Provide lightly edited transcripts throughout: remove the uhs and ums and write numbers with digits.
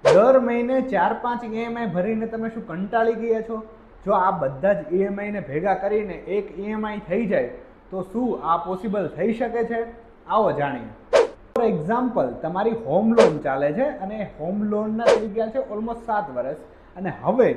દર મહિને 4-5 ઈએમઆઈ ભરીને તમે શું કંટાળી ગયા છો? જો આ બધા જ ઈએમઆઈને ભેગા કરીને એક ઈએમઆઈ થઈ જાય તો શું આ પોસિબલ થઈ શકે છે? આવો જાણીએ. ફોર એક્ઝામ્પલ, તમારી હોમ લોન ચાલે છે અને હોમ લોનના થઈ ગયા છે ઓલમોસ્ટ 7 વર્ષ અને હવે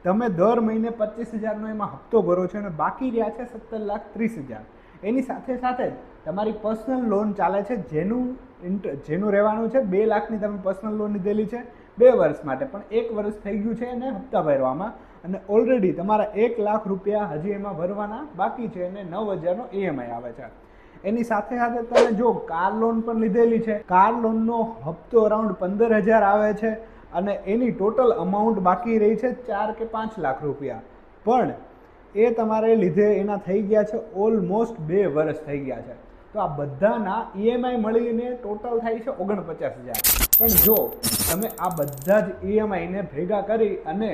તમે દર મહિને 25,000નો એમાં હપ્તો ભરો છો અને બાકી રહ્યા છે 17,30,000. એની સાથે સાથે તમારી પર્સનલ લોન ચાલે છે જેનું રહેવાનું છે 2 લાખની તમે પર્સનલ લોન લીધેલી છે 2 વર્ષ માટે, પણ 1 વર્ષ થઈ ગયું છે એને હપ્તા ભરવામાં અને ઓલરેડી તમારા 1 લાખ રૂપિયા હજી એમાં ભરવાના બાકી છે અને 9,000નો ઈએમઆઈ આવે છે. એની સાથે સાથે તમે જો કાર લોન પણ લીધેલી છે, કાર લોનનો હપ્તો અરાઉન્ડ 15,000 આવે છે અને એની ટોટલ અમાઉન્ટ બાકી રહી છે 4 કે 5 લાખ રૂપિયા, પણ એ તમારે લીધે એના થઈ ગયા છે ઓલમોસ્ટ 2 વર્ષ થઈ ગયા છે. તો આ બધાના ઈએમઆઈ મળીને ટોટલ થાય છે 49,000. પણ જો તમે આ બધા જ ઈએમઆઈને ભેગા કરી અને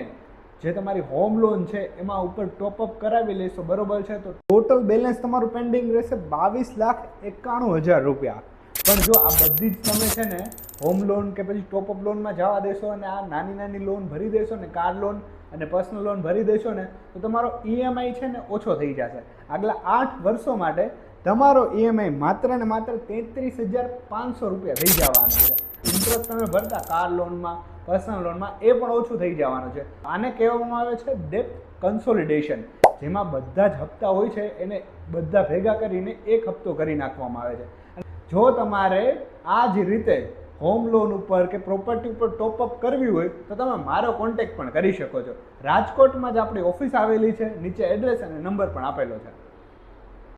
જે તમારી હોમ લોન છે એમાં ઉપર ટોપઅપ કરાવી લેશો, બરોબર છે, તો ટોટલ બેલેન્સ તમારું પેન્ડિંગ રહેશે 22,91,000 રૂપિયા. પણ જો આ બધી જ તમે છે ને હોમ લોન કે પછી ટોપઅપ લોનમાં જવા દેશો અને આ નાની નાની લોન ભરી દેશો ને, કાર લોન અને પર્સનલ લોન ભરી દેશો ને, તો તમારો ઈએમઆઈ છે ને ઓછો થઈ જશે. આગલા 8 વર્ષો માટે તમારો ઈએમઆઈ માત્ર ને માત્ર 33,500 રૂપિયા થઈ જવાનો છે. ઇન્ટરેસ્ટ તમે ભરતા કાર લોનમાં, પર્સનલ લોનમાં એ પણ ઓછું થઈ જવાનું છે. આને કહેવામાં આવે છે ડેપ્ટ કન્સોલિડેશન, જેમાં બધા જ હપ્તા હોય છે એને બધા ભેગા કરીને એક હપ્તો કરી નાખવામાં આવે છે. જો તમારે આ જ રીતે હોમ લોન ઉપર કે પ્રોપર્ટી ઉપર ટોપઅપ કરવી હોય તો તમે મારો કોન્ટેક્ટ પણ કરી શકો છો. રાજકોટમાં જ આપણી ઓફિસ આવેલી છે, નીચે એડ્રેસ અને નંબર પણ આપેલો છે.